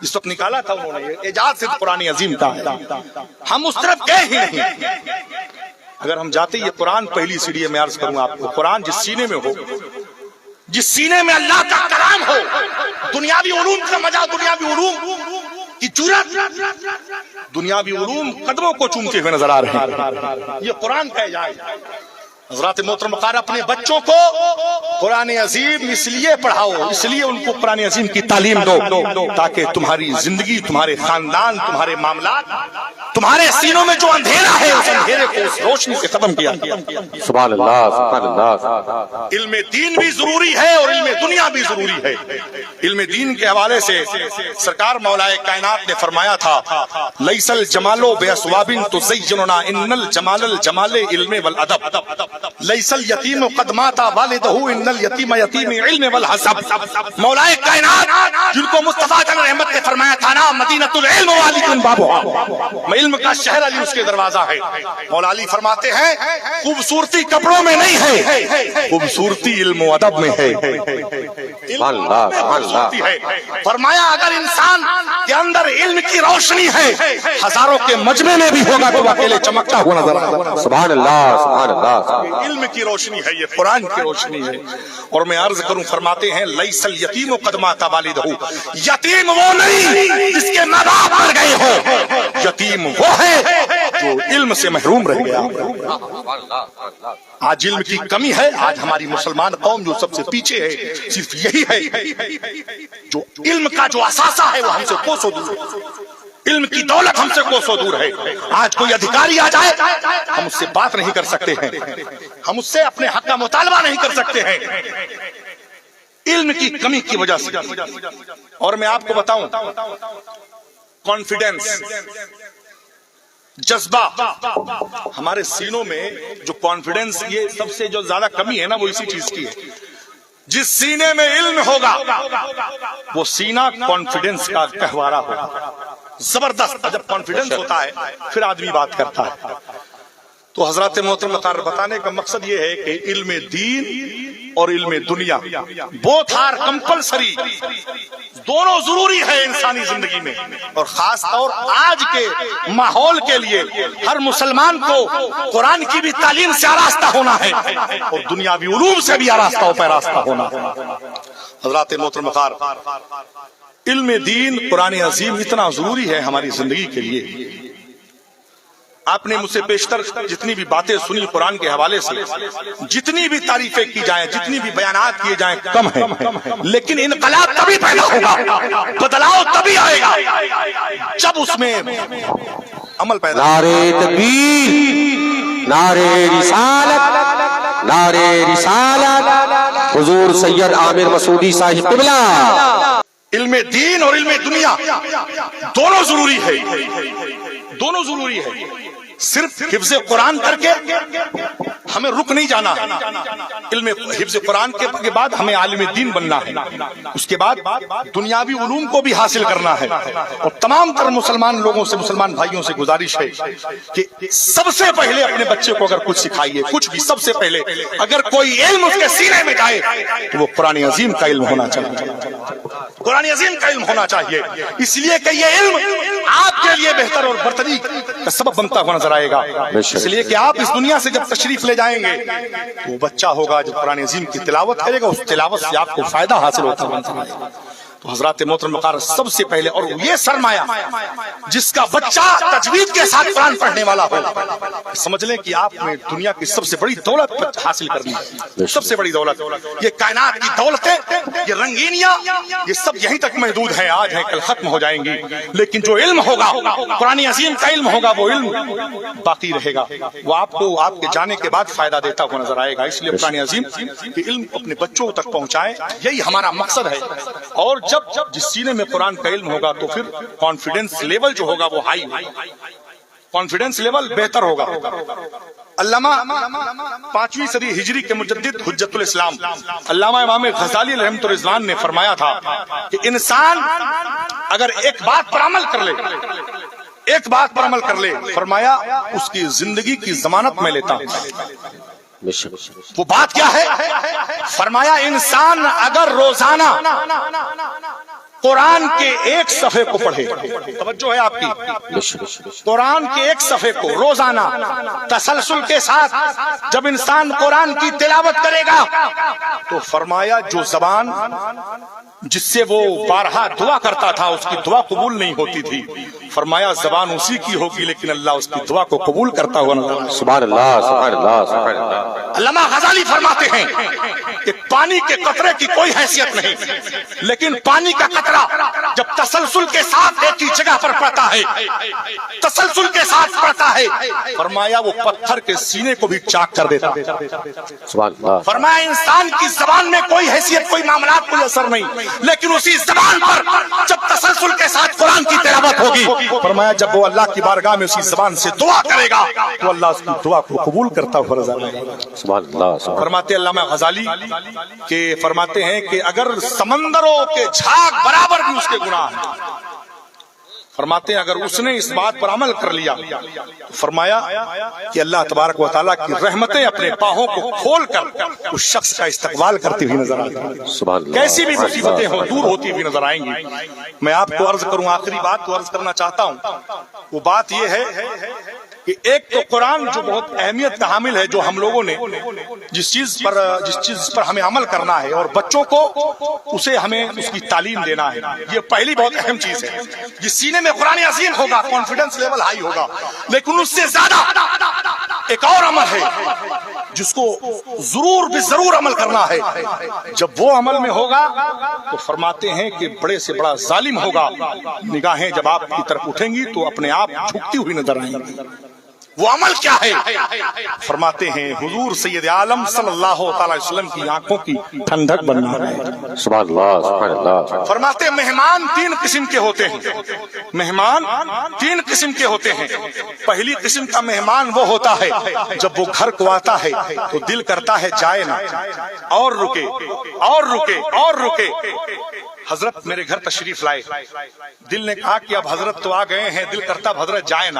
S1: इस वक्त निकाला था उन्होंने, एजाज से कुरान अजीम का है। हम उस तरफ गए ही नहीं। अगर हम जाते, ये कुरान पहली सीढ़ी में अर्ज करूंगा आपको, कुरान जिस सीने में हो, जिस सीने में अल्लाह का कलाम हो, दुनियावी उलूम का मजा, दुनियावी उलूम की जरूरत, दुनियावी उलूम कदमों को चूमते हुए नजर आ रहे हैं। ये कुरान का एजाज है। हज़रात मोहतरम वक़ार, अपने बच्चों को कुरान अज़ीम इसलिए पढ़ाओ, इसलिए उनको कुरान अज़ीम की तालीम दो ताकि तुम्हारी जिंदगी, तुम्हारे खानदान, तुम्हारे मामलात, तुम्हारे सीनों में जो अंधेरा है उस अंधेरे को उस रोशनी से खत्म किया।
S2: सुभान अल्लाह, सुभान अल्लाह।
S1: इल्म दीन भी जरूरी है और इल्म दुनिया भी जरूरी है। इल्म दीन के हवाले से सरकार मौलाए कायनात ने फरमाया था, लैसल जमालो बेअसवाबिन तुज़य्यिनुना इन्नल जमालल जमाले इल्म वल अदब, लैसल यतीम क़द माता वालिदहु इन्नल यतीम यतीम इल्म वल हसब। मौलाए कायनात जिनको मुस्तफा का रहमत ने फरमाया था ना, मदीनतुल इल्म वालिकुन बाबुहा, इल्म का शहर अली उसके दरवाजा है। मौला अली फरमाते हैं, खूबसूरती कपड़ों में नहीं है, खूबसूरती इल्म व अदब में है। फरमाया अगर इंसान के अंदर इल्म की रोशनी है, हजारों के मजमे में भी होगा तो अकेले चमकता हुआ नजर आएगा।
S2: सुभान अल्लाह, सुभान अल्लाह।
S1: इल्म की रोशनी है, ये कुरान की रोशनी है। और मैं अर्ज करूं, फरमाते हैं लैसल यतीम क़द माता वालिदहु, यतीम वो नहीं जिसके माँ बाप मर गए हो, यतीम वो है जो इल्म से महरूम रह गया। आज इल्म की कमी है। आज हमारी मुसलमान कौम जो सबसे पीछे है सिर्फ यही है, जो इल्म का जो असासा है वो हमसे कोसों दूर, इल्म की दौलत हमसे कोसों दूर है। आज कोई अधिकारी आ जाए, हम उससे बात नहीं कर सकते हैं, हम उससे अपने हक का मुतालबा नहीं कर सकते हैं, इल्म की कमी की वजह से। और मैं आपको बताऊं, कॉन्फिडेंस, जज्बा, हमारे सीनों में जो कॉन्फिडेंस, ये सबसे जो ज्यादा कमी है ना, वो इसी चीज की है। जिस सीने में इल्म होगा वो सीना कॉन्फिडेंस का कहवारा होगा, जबरदस्त। जब कॉन्फिडेंस होता है फिर आदमी बात करता है। तो हजरत मोहतरम वक़ार, बताने का मकसद ये है कि इल्म दीन और इल्म दुनिया बोथ आर कंपलसरी, दोनों जरूरी है इंसानी जिंदगी में। और खास तौर आज के माहौल के लिए हर मुसलमान को कुरान की भी तालीम से आरास्ता होना है और दुनियावी उलूम से भी आरास्ता पैरास्ता होना है। हजरत मोहतरम वक़ार, इल्म दीन कुरान अज़ीम इतना जरूरी है हमारी जिंदगी के लिए। آپ نے مجھ سے بیشتر جتنی بھی باتیں سنی قرآن کے حوالے سے، جتنی بھی تعریفیں کی جائیں، جتنی بھی بیانات کیے جائیں کم ہیں، لیکن انقلاب تبھی پیدا ہوگا، بدلاؤ تبھی آئے گا جب اس میں عمل پیدا ہوگا۔
S2: نعرہ تکبیر، نعرہ رسالت، نعرہ رسالت، حضور سید عامر مسعودی صاحب قبلہ۔
S1: علم دین اور علم دنیا دونوں ضروری ہے، دونوں ضروری ہے۔ صرف حفظ قرآن کر کے ہمیں رک نہیں جانا، علم حفظ قرآن کے بعد ہمیں عالم دین بننا ہے، اس کے بعد دنیاوی علوم کو بھی حاصل کرنا ہے۔ اور تمام تر مسلمان لوگوں سے، مسلمان بھائیوں سے گزارش ہے کہ سب سے پہلے اپنے بچے کو اگر کچھ سکھائیے، کچھ بھی، سب سے پہلے اگر کوئی علم اس کے سینے میں جائے تو وہ قرآن عظیم کا علم ہونا چاہیے، قرآن عظیم کا علم ہونا چاہیے، اس لیے کہ یہ علم آپ کے لیے بہتر اور برتری کا سبب بنتا ہوا نظر آئے گا۔ اس لیے کہ آپ اس دنیا سے جب تشریف لے جائیں گے تو وہ بچہ ہوگا جو قرآن عظیم کی تلاوت کرے گا، اس تلاوت سے آپ کو فائدہ حاصل ہوتا ہوا نظر آئے گا۔ تو حضرات محترم وقار، سب سے پہلے اور یہ سرمایہ جس کا بچہ تجوید کے ساتھ قرآن پڑھنے والا ہو، سمجھ لیں کہ آپ نے دنیا کی سب سے بڑی دولت حاصل کرنی ہے، سب سے بڑی دولت۔ یہ کائنات کی دولتیں، یہ رنگینیاں، یہ سب یہیں تک محدود ہیں، آج ہیں کل ختم ہو جائیں گی، لیکن جو علم ہوگا، قرآن عظیم کا علم ہوگا، وہ علم باقی رہے گا، وہ آپ کو آپ کے جانے کے بعد فائدہ دیتا ہوا نظر آئے گا۔ اس لیے قرآن عظیم کے علم اپنے بچوں تک پہنچائیں، یہی ہمارا مقصد ہے۔ اور جب جس سینے میں قرآن کا علم ہوگا تو پھر کانفیڈنس لیول جو ہوگا وہ ہائی، کانفیڈنس لیول بہتر ہوگا۔ علامہ 5ویں صدی ہجری کے مجدد حجت الاسلام علامہ امام غزالی رحمۃ الرضوان نے فرمایا تھا کہ انسان اگر ایک بات پر عمل کر لے، ایک بات پر عمل کر لے، فرمایا اس کی زندگی کی ضمانت میں لیتا ہوں۔ وہ بات کیا ہے؟ فرمایا انسان اگر روزانہ قرآن کے ایک صفحے کو پڑھے، توجہ ہے آپ کی، قرآن کے ایک صفحے کو روزانہ تسلسل کے ساتھ جب انسان قرآن کی تلاوت کرے گا تو فرمایا جو زبان جس سے وہ بارہا دعا کرتا تھا اس کی دعا قبول نہیں ہوتی تھی، فرمایا زبان اسی کی ہوگی لیکن اللہ اس کی دعا کو قبول کرتا ہوا نظر آئے گا۔
S2: سبحان اللہ، سبحان اللہ، سبحان اللہ۔
S1: علامہ غزالی فرماتے ہیں کہ پانی کے قطرے کی کوئی حیثیت نہیں، لیکن پانی کا قطرہ جب تسلسل کے ساتھ ایک ہی جگہ پر پڑتا ہے، تسلسل کے ساتھ پڑتا ہے، فرمایا وہ پتھر کے سینے کو بھی چاک کر دیتا ہے۔
S2: سبحان اللہ۔
S1: فرمایا انسان کی زبان میں کوئی حیثیت، کوئی معاملات، کوئی اثر نہیں، لیکن اسی زبان پر جب تسلسل کے ساتھ قرآن کی تلاوت ہوگی، فرمایا جب وہ اللہ کی بارگاہ میں اسی زبان سے دعا کرے گا تو اللہ اس کی دعا کو قبول کرتا ہوا نظر آئے گا۔
S2: سبحان اللہ۔
S1: فرماتے علامہ غزالی کہ فرماتے ہیں کہ اگر سمندروں کے جھاگ برابر بھی اس کے گناہ ہیں، فرماتے ہیں اگر اس نے اس بات پر عمل کر لیا تو فرمایا کہ اللہ تبارک و تعالیٰ کی رحمتیں اپنے پاہوں کو کھول کر اس شخص کا استقبال کرتی ہوئی نظر آتی ہیں، کیسی بھی مصیبتیں ہوں دور ہوتی ہوئی نظر آئیں گی۔ میں آپ کو عرض کروں، آخری بات کو عرض کرنا چاہتا ہوں، وہ بات یہ ہے کہ ایک تو قرآن جو بہت اہمیت کا حامل ہے، جو ہم لوگوں نے جس چیز پر ہمیں عمل کرنا ہے اور بچوں کو اسے ہمیں اس کی تعلیم دینا ہے، یہ پہلی بہت اہم چیز ہے۔ جس سینے میں قرآن عظیم ہوگا کانفیڈنس لیول ہائی ہوگا، لیکن اس سے زیادہ ایک اور عمل ہے جس کو ضرور عمل کرنا ہے۔ جب وہ عمل میں ہوگا تو فرماتے ہیں کہ بڑے سے بڑا ظالم ہوگا، نگاہیں جب آپ کی طرف اٹھیں گی تو اپنے آپ جھکتی ہوئی نظر آئیں گی۔ وہ عمل کیا ہے؟ فرماتے ہیں حضور سید عالم صلی اللہ تعالی وسلم کی آنکھوں کی ٹھنڈک بننا ہے۔
S2: سبحان اللہ، سبحان اللہ۔
S1: فرماتے ہیں مہمان 3 قسم کے ہوتے ہیں، مہمان 3 قسم کے ہوتے ہیں۔ پہلی قسم کا مہمان وہ ہوتا ہے جب وہ گھر کو آتا ہے تو دل کرتا ہے جائے نہ، اور رکے اور رکے اور رکے۔ حضرت میرے گھر تشریف لائے، دل نے کہا کہ اب حضرت تو آ گئے ہیں، دل کرتا حضرت جائے نہ،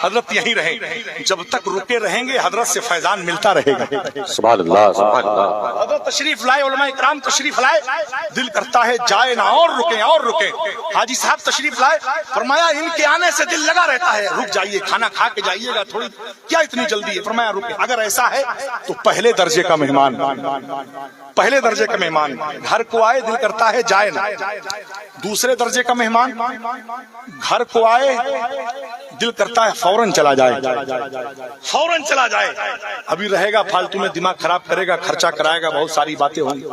S1: حضرت یہیں رہیں، جب تک رکے رہیں گے حضرت سے فیضان ملتا رہے گا۔
S2: سبحان اللہ، سبحان اللہ۔
S1: حضرت تشریف لائے، علماء اکرام تشریف لائے، دل کرتا ہے جائے نہ، اور رکیں اور رکیں۔ حاجی صاحب تشریف لائے، فرمایا ان کے آنے سے دل لگا رہتا ہے، رک جائیے، کھانا کھا کے جائیے گا، تھوڑی کیا اتنی جلدی ہے؟ فرمایا رکیں۔ اگر ایسا ہے تو پہلے درجے کا مہمان، पहले दर्जे का मेहमान घर को आए दिल करता है जाए ना। दूसरे दर्जे का मेहमान घर को आए दिल करता है फौरन चला जाए, फौरन चला जाए। अभी रहेगा फालतू में दिमाग खराब करेगा, खर्चा कराएगा, बहुत सारी बातें होंगी।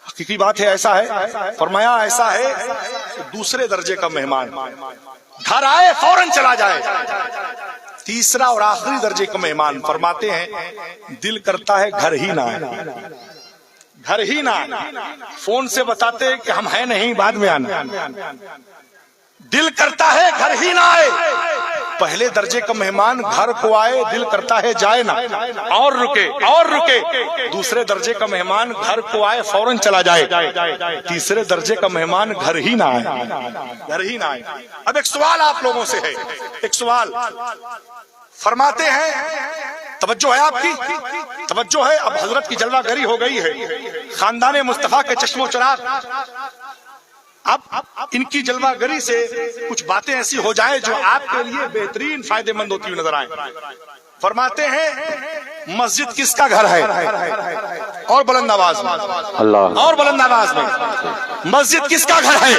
S1: हकीकी बात है, ऐसा है। फरमाया ऐसा है दूसरे दर्जे का मेहमान घर आए फौरन चला जाए। तीसरा और आखिरी दर्जे का मेहमान फरमाते हैं दिल करता है घर ही ना आए, घर ही ना आए। फोन से बताते हैं कि हम हैं नहीं, बाद में आना। दिल करता है घर ही ना आए। पहले दर्जे का मेहमान घर को आए दिल करता है जाए ना, और रुके और रुके। दूसरे दर्जे का मेहमान घर को आए फौरन चला जाए। तीसरे दर्जे का मेहमान घर ही ना आए, घर ही ना आए। अब एक सवाल आप लोगों से है, एक सवाल। फरमाते हैं तवज्जो है आपकी, तवज्जो है। अब हजरत की जलवागरी हो गई है, खानदान मुस्तफा के चश्मो चराग। अब इनकी जलवागरी से कुछ बातें ऐसी हो जाए जो आपके लिए बेहतरीन फायदेमंद होती हुई नजर आए। फरमाते हैं मस्जिद किसका घर है? और बुलंद आवाज में
S2: अल्लाह,
S1: और बुलंद आवाज में मस्जिद किसका घर है?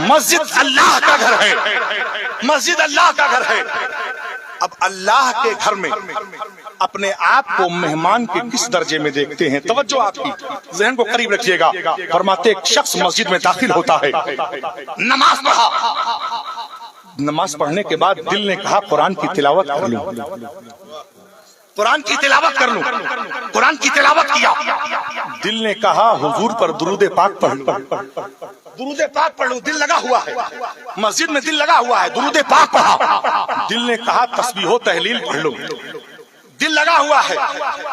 S1: मस्जिद अल्लाह का घर है, मस्जिद अल्लाह का घर है। अब अल्लाह के घर में अपने आप को मेहमान के किस दर्जे में देखते हैं? तवज्जो आपकी, ज़हन को करीब रखिएगा। फरमाते एक शख्स मस्जिद में दाखिल होता है, नमाज पढ़ा, नमाज पढ़ने के बाद दिल ने कहा कुरान की तिलावत कर लूं, कुरान की तिलावत कर लूं। कुरान की तिलावत किया, दिल ने कहा हुजूर पर दुरूद पाक पढ़ लूं, दुरूद पाक पढ़ लूं। दिल लगा हुआ है, मस्जिद में दिल लगा हुआ है, दुरूद पाक पढ़ा। दिल ने कहा तस्बीह तहलील पढ़ लूं, दिल लगा हुआ है।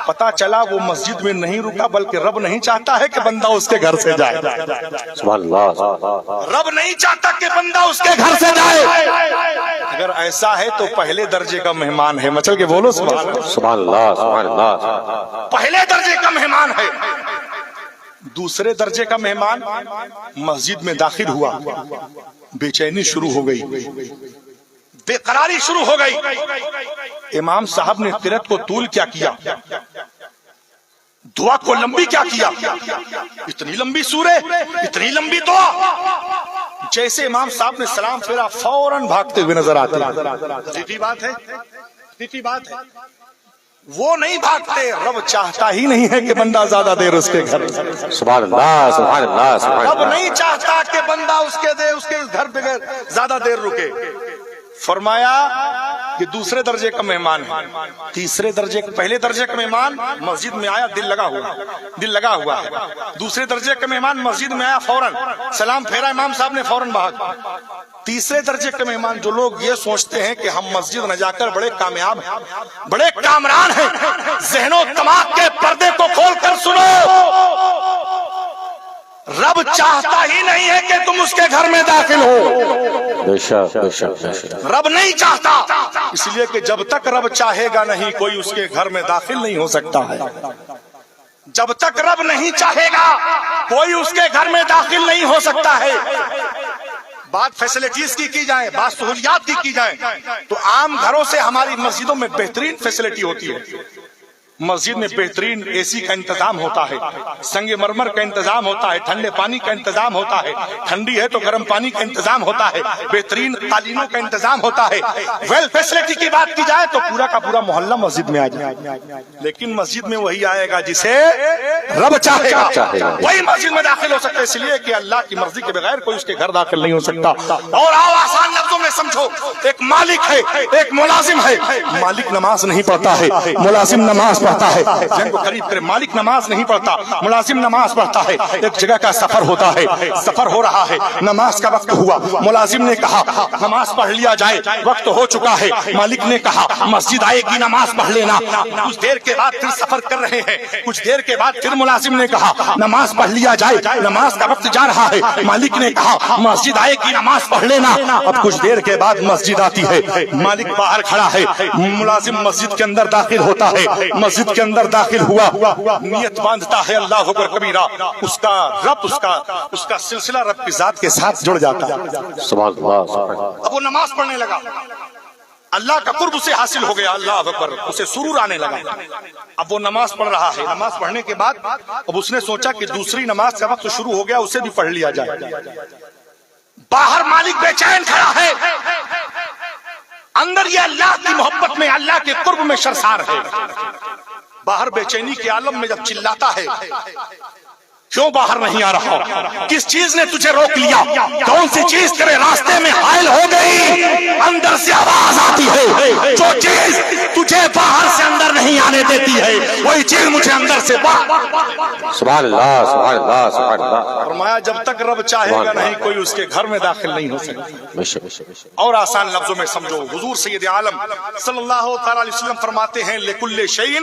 S1: पता चला वो मस्जिद में नहीं रुका, बल्कि रब नहीं चाहता है कि बंदा उसके घर से जाए। रब नहीं चाहता कि बंदा उसके घर से जाए। अगर ऐसा है तो पहले दर्जे का मेहमान है। मचल के बोलो सुभान अल्लाह। पहले दर्जे का मेहमान है। दूसरे दर्जे का मेहमान मस्जिद में दाखिल हुआ, बेचैनी शुरू हो गई, बेकरारी शुरू हो गई। इमाम साहब ने किरत को तूल क्या किया, दुआ को लंबी क्या किया। इतनी लंबी सूरे, इतनी लंबी दुआ। जैसे इमाम साहब ने सलाम फेरा फौरन भागते हुए नजर आते हैं। सीधी बात है, सीधी बात है। वो नहीं भागते, रब चाहता ही नहीं है कि बंदा ज्यादा देर उसके घर।
S2: सुभान अल्लाह, सुभान अल्लाह, सुभान अल्लाह।
S1: रब नहीं चाहता कि बंदा उसके घर पे ज्यादा देर रुके। फरमाया कि दूसरे दर्जे का मेहमान है। तीसरे दर्जे, पहले दर्जे का मेहमान मस्जिद में आया, दिल लगा हुआ, दिल लगा हुआ है। दूसरे दर्जे का मेहमान मस्जिद में आया, फौरन सलाम फेरा, इमाम साहब ने फौरन भाग। तीसरे दर्जे के मेहमान जो लोग ये सोचते हैं कि हम मस्जिद न जाकर बड़े कामयाब हैं, बड़े कामरान हैं, ज़हनो दिमाग के पर्दे को खोलकर सुनो, रब चाहता ही नहीं है कि तुम उसके घर में दाखिल हो।
S2: बेशक, बेशक, बेशक।
S1: रब नहीं चाहता, इसलिए कि जब तक रब चाहेगा नहीं कोई उसके घर में दाखिल नहीं हो सकता है। जब तक रब नहीं चाहेगा कोई उसके घर में दाखिल नहीं हो सकता है। बात फैसिलिटीज की जाए, बात सहूलियात की जाए, तो आम घरों से हमारी मस्जिदों में बेहतरीन फैसिलिटी होती है। मस्जिद में बेहतरीन एसी का इंतजाम होता है, संगे मरमर का इंतजाम होता है, ठंडे पानी का इंतजाम होता है, ठंडी है तो गर्म पानी का इंतजाम होता है, बेहतरीन कालीनों का इंतजाम होता है। वेल फैसिलिटी की बात की जाए तो पूरा का पूरा मोहल्ला मस्जिद में आ जाए, लेकिन मस्जिद में वही आएगा जिसे रब चाहेगा, वही मस्जिद में दाखिल हो सकता है। इसलिए कि अल्लाह की मर्जी के बगैर कोई उसके घर दाखिल नहीं हो सकता। और आओ आसान लफ्जों में समझो, एक मालिक है, एक मुलाजिम है। मालिक नमाज नहीं पढ़ता है, मुलाजिम नमाज पढ़ता है। जन को करीब करे, मालिक नमाज नहीं पढ़ता, मुलाजिम नमाज पढ़ता है। एक जगह का सफर होता है, सफर हो रहा है, नमाज का वक्त हुआ, मुलाजिम ने कहा नमाज पढ़ लिया जाए, वक्त हो चुका है। मालिक ने कहा मस्जिद आएगी नमाज पढ़ लेना। कुछ देर के बाद फिर सफर कर रहे हैं, कुछ देर के बाद फिर मुलाजिम ने कहा नमाज पढ़ लिया जाए, नमाज का वक्त जा रहा है। मालिक ने कहा मस्जिद आएगी नमाज पढ़ लेना। अब कुछ देर के बाद मस्जिद आती है, मालिक बाहर खड़ा है, मुलाजिम मस्जिद के अंदर दाखिल होता है। मस्जिद के अंदर दाखिल हुआ, नियत बांधता है अल्लाह अकबर कबीरा, उसका रब, उसका सिलसिला रब की जात के साथ जुड़ जाता है।
S2: सुभान अल्लाह।
S1: अब वो नमाज पढ़ने लगा, اللہ کا قرب اسے حاصل ہو گیا، اللہ اکبر، اسے سرور آنے لگا۔ اب وہ نماز پڑھ رہا ہے، نماز پڑھنے کے بعد اب اس نے سوچا کہ دوسری نماز کا وقت شروع ہو گیا، اسے بھی پڑھ لیا جائے۔ باہر مالک بے چین کھڑا ہے، اندر یہ اللہ کی محبت میں، اللہ کے قرب میں سرشار ہے۔ باہر بے چینی کے عالم میں جب چلاتا ہے، کیوں باہر نہیں آ رہا؟ کس چیز نے تجھے روک لیا؟ کون سی چیز تیرے راستے میں حائل ہو گئی؟ اندر سے آواز آتی ہے، جو چیز تجھے باہر سے اندر نہیں آنے دیتی ہے وہی چیز مجھے اندر سے باہر۔
S2: سبحان اللہ، سبحان اللہ، سبحان اللہ۔
S1: فرمایا جب تک رب چاہے گا نہیں کوئی اس کے گھر میں داخل نہیں ہو سکتا۔ اور آسان لفظوں میں سمجھو، حضور سید عالم صلی اللہ تعالی علیہ وسلم فرماتے ہیں لکل شیء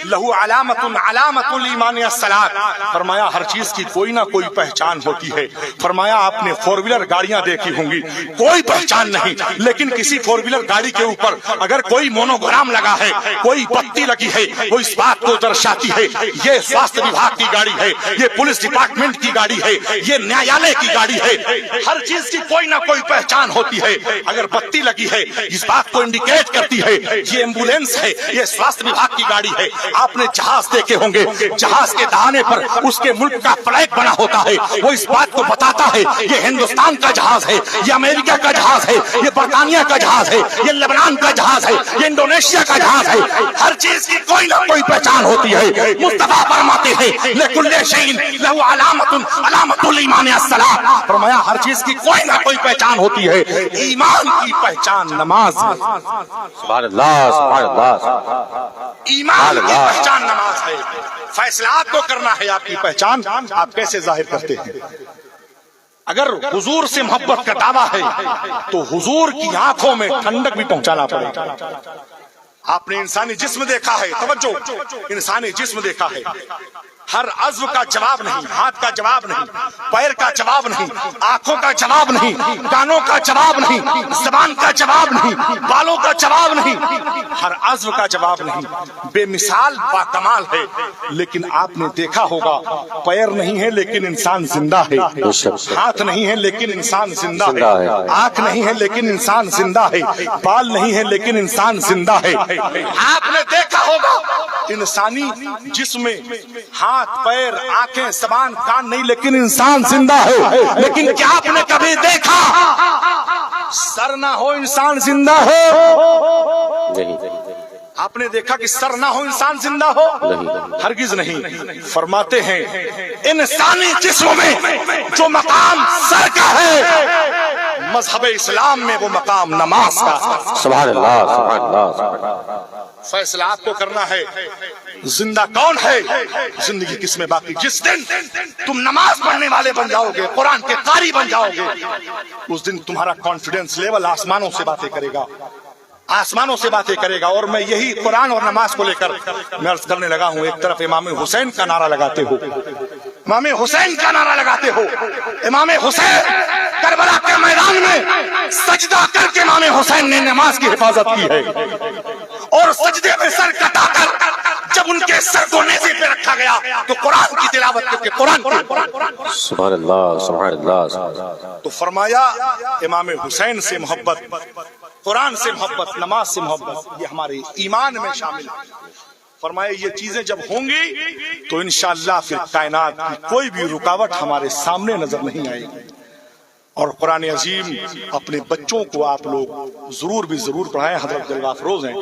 S1: لہ علامۃ علامۃ الایمان الصلاۃ۔ فرمایا ہر چیز کی کوئی نہ کوئی پہچان ہوتی ہے۔ فرمایا آپ نے فور ویلر گاڑیاں دیکھی ہوں گی، کوئی پہچان نہیں، لیکن کسی فور ویلر گاڑی کے اوپر اگر کوئی مونوگرام لگا ہے، کوئی بتی لگی ہے، وہ اس بات کو درشاتی ہے یہ سواستھ وبھاگ کی گاڑی ہے، یہ پولیس ڈپارٹمنٹ کی گاڑی ہے، یہ نیالے کی گاڑی ہے۔ ہر چیز کی کوئی نہ کوئی پہچان ہوتی ہے۔ اگر بتی لگی ہے اس بات کو انڈیکیٹ کرتی ہے یہ ایمبولینس ہے، یہ سواستھ وبھاگ کی گاڑی ہے۔ آپ نے جہاز دیکھے ہوں گے، جہاز کے دہانے پر اس کے ملک کا فلیگ بنا ہوتا ہے، وہ اس بات کو بتاتا ہے یہ ہندوستان کا جہاز ہے، یہ امریکہ کا جہاز ہے، یہ برطانیہ کا جہاز ہے، یہ لبنان کا جہاز ہے، یہ انڈونیشیا کا جہاز ہے۔ ہر چیز کی کوئی نہ کوئی پہچان ہوتی ہے۔ مصطفیٰ فرماتے ہیں لکل شیء لہ علامۃ علامۃ الایمان الصلاۃ۔ فرمایا ہر چیز کی کوئی نہ کوئی پہچان ہوتی ہے، ایمان کی پہچان نماز ہے۔
S2: سبحان اللہ، سبحان اللہ۔
S1: ایمان کی پہچان نماز ہے۔ فیصلہ آپ کو کرنا ہے، آپ کی پہچان آپ کیسے ظاہر کرتے ہیں۔ اگر حضور سے محبت کا دعویٰ ہے تو حضور کی آنکھوں میں ٹھنڈک بھی پہنچانا پڑے گا۔ آپ نے انسانی جسم دیکھا ہے، توجہ، انسانی جسم دیکھا ہے، ہر عضو کا جواب نہیں، ہاتھ کا جواب نہیں، پیر کا جواب نہیں، آنکھوں کا جواب نہیں، کانوں کا جواب نہیں، زبان کا جواب نہیں، بالوں کا جواب نہیں، ہر عضو کا جواب نہیں۔ بے مثال با کمال ہے، لیکن آپ نے دیکھا ہوگا پیر نہیں ہے لیکن انسان زندہ ہے، ہاتھ نہیں ہے لیکن انسان زندہ ہے، آنکھ نہیں ہے لیکن انسان زندہ ہے، بال نہیں ہے لیکن انسان زندہ ہے۔ آپ نے دیکھا ہوگا انسانی جسم میں ہاتھ، پیر، آنکھیں، زبان، کان نہیں لیکن انسان زندہ ہے۔ لیکن کیا آپ نے کبھی دیکھا سر نہ ہو انسان زندہ ہو؟ آپ نے دیکھا کہ سر نہ ہو انسان زندہ ہو؟ ہرگز نہیں۔ فرماتے ہیں انسانی جسم میں جو مقام سر کا ہے مذہب اسلام میں وہ مقام نماز کا۔
S2: سبحان اللہ، سبحان اللہ، سبحان اللہ۔
S1: فیصلہ آپ کو کرنا ہے زندہ کون ہے، زندگی کس میں باقی۔ جس دن تم نماز پڑھنے والے بن جاؤ گے، قرآن کے قاری بن جاؤ گے، اس دن تمہارا کانفیڈنس لیول آسمانوں سے باتیں کرے گا، آسمانوں سے باتیں کرے گا۔ اور میں یہی قرآن اور نماز کو لے کر میں عرض کرنے لگا ہوں۔ ایک طرف امام حسین کا نعرہ لگاتے ہو، امام حسین کا نعرہ لگاتے ہو، امام حسین کربلا کے میدان میں سجدہ کر کے امام حسین نے نماز کی حفاظت کی ہے، اور سجدے میں سر کٹا کر جب ان کے سر کو نیزے پہ رکھا گیا تو قرآن کی تلاوت کر کے قرآن
S2: سبحان اللہ، سبحان اللہ۔
S1: تو فرمایا امام حسین سے محبت، قرآن سے محبت، نماز سے محبت، یہ ہمارے ایمان میں شامل ہے۔ فرمایا یہ چیزیں جب ہوں گی تو انشاءاللہ پھر کائنات کی کوئی بھی رکاوٹ ہمارے سامنے نظر نہیں آئے گی۔ اور قرآن عظیم اپنے بچوں کو آپ لوگ ضرور بھی ضرور پڑھائیں، حضرت جلوہ افروز ہیں۔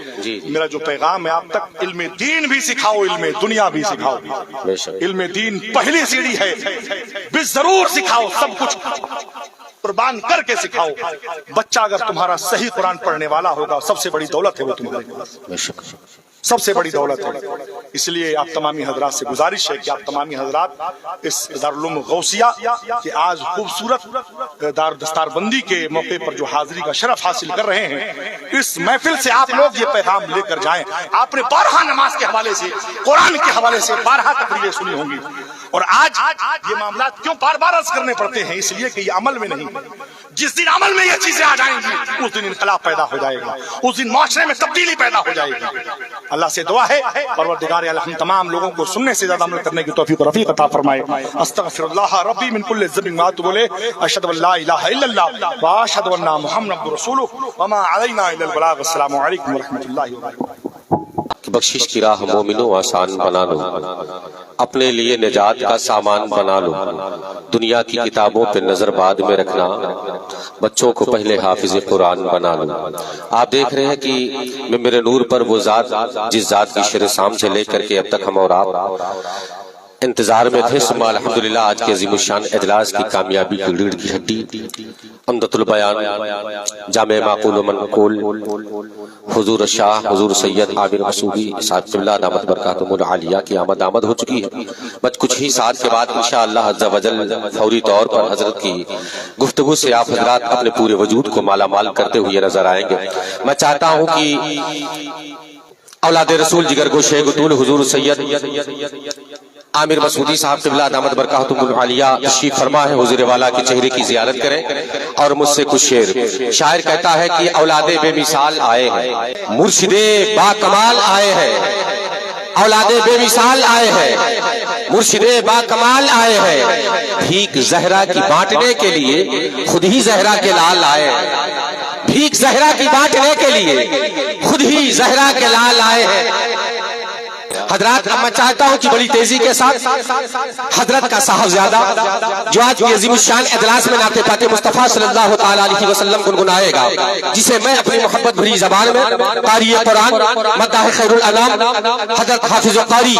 S1: میرا جو پیغام ہے آپ تک، علم دین بھی سکھاؤ، علم دنیا بھی سکھاؤ۔ علم دین پہلی سیڑھی ہے، بھی ضرور سکھاؤ، سب کچھ قربان کر کے سکھاؤ۔ بچہ اگر تمہارا صحیح قرآن پڑھنے والا ہوگا سب سے بڑی دولت ہے وہ تمہارے پاس، سب سے بڑی دولت ہے۔ اس لیے آپ تمامی حضرات سے گزارش ہے کہ آپ تمامی حضرات اس دارالعلوم غوثیہ کہ آج خوبصورت دستار بندی کے موقع پر جو حاضری کا شرف حاصل کر رہے ہیں، اس محفل سے آپ لوگ یہ پیغام لے کر جائیں۔ آپ نے بارہا نماز کے حوالے سے، قرآن کے حوالے سے بارہا تقریریں سنی ہوں گی، اور آج یہ معاملات کیوں بار بار عرض کرنے پڑتے ہیں؟ اس لیے کہ یہ عمل میں نہیں، जिस दिन अमल में ये चीजें आ जाएंगी उस दिन इनकलाब पैदा हो जाएगा, उस दिन माशरे में तब्दीली पैदा हो जाएगी। अल्लाह से दुआ है परवरदिगार आलम तमाम लोगों को सुनने से ज्यादा अमल करने की तौफीक और रफीक अता फरमाए। अस्तगफिरुल्लाह रब्बी मिन कुल्लि ज़ंबिन व अतूबु इलैहि, अशहदु अल्ला इलाहा इल्लल्लाह व अशहदु अन्ना मुहम्मदुर रसूलुहु व मा अलैना इल्लल बलाग। अस्सलामु अलैकुम व रहमतुल्लाहि व बरकातुहू।
S2: बख्शिश की राह मोमिनो आसान बना लो, अपने लिए निजात का सामान बना लो। दुनिया की किताबों पे नजर बाद में रखना, बच्चों को पहले हाफिज कुरान बना लो। आप देख रहे हैं कि मेरे नूर पर वो जात जिस जात की शेर शाम से लेकर के अब तक हम और आप इंतजार में थे। सुम्मा अल्हम्दुलिल्लाह आज के अज़ीमुश्शान इजलास की कामयाबी की रीढ़ की हड्डी अमदतुल बयान जामे माक़ूल व मनक़ूल हुजूर शाह हुजूर सैयद आमिर मसूदी साहब क़िबला दामत बरकातुहुल आलिया की आमद हो चुकी है। बस कुछ ही साथ के बाद इंशाअल्लाह अज़्ज़ा वजल फौरी तौर पर हजरत की गुफ्तगू से आप हजरात अपने पूरे वजूद को माला माल करते हुए नजर आएंगे। मैं चाहता हूँ कि औलाद रसूल जिगर गोशे गुतूल हुजूर सैयद आमिर मसूदी साहब क़िबला दामत बरकातुहुल आलिया तशरीफ फरमा है, हुजूर वाला के चेहरे की ज़ियारत करें और मुझसे कुछ शेर। शायर कहता है कि औलादे बेमिसाल आए हैं, मुर्शिदे बाकमाल आए हैं, औलादे बेमिसाल आए हैं, मुर्शिदे बाकमाल आए हैं। भीख जहरा की बांटने के लिए खुद ही जहरा के लाल आए हैं, भीख जहरा की बांटने के लिए खुद ही जहरा के लाल आए हैं। हजरत अब मैं चाहता हूं कि बड़ी तेजी के साथ हजरत का साहबजादा जो आज की अज़ीमुश्शान इजलास में नाते पाके मुस्तफा सल्लल्लाहु तआला अलैहि वसल्लम गुनगुनाएगा, जिसे मैं अपनी मोहब्बत भरी जबान में कारी कुरान मद्दाह खैरुल अनाम हजरत हाफिज कारी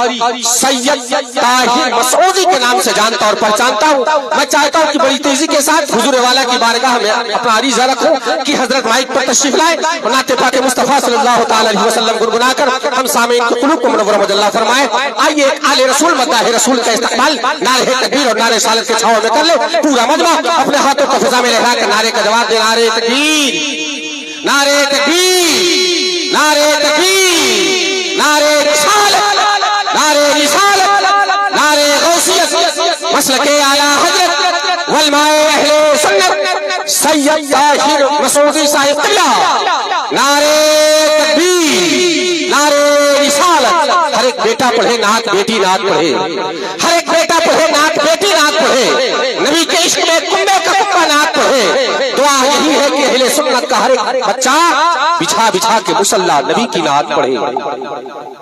S2: सैयद ताहिर मसूदी के नाम से जानता और पहचानता हूं। मैं चाहता हूं कि बड़ी तेजी के साथ हुजूर वाला की बारगाह में अपना अरीज़ा रखूं कि हजरत माइक पर तशरीफ लाए और नाते पाके मुस्तफा सल्लल्लाहु तआला अलैहि वसल्लम गुनगुनाकर हम सामीन के कुलूब को मुनव्वर अल्लाह फरमाए। आइए एक आले रसूल मद्दाह रसूल का इस्तेमाल नारे तकबीर और नारे सालत के छांव में कर ले। पूरा मजमा अपने हाथों को फिजा में लहरा कर नारे का जवाब दे। नारे तकबीर, नारे तकबीर, नारे तकबीर, नारे रिसालत, नारे रिसालत, नारे गौसियत, मसलके आला हजरत वलमाए अहले सुन्नत सैयद ताहिर मसूदी साहिब क़िबला। नारे तकबीर, नारे रिसालत। हर एक बेटा पढ़े नात बेटी नात पढ़े, हर एक बेटा पढ़े नात बेटी नात पढ़े, नबी के इश्क में कुंबे का कुंबा नात पढ़े। दुआ यही है कि अहले सुन्नत का हर एक बच्चा बिछा बिछा के मुसल्ला नबी की नात पढ़े।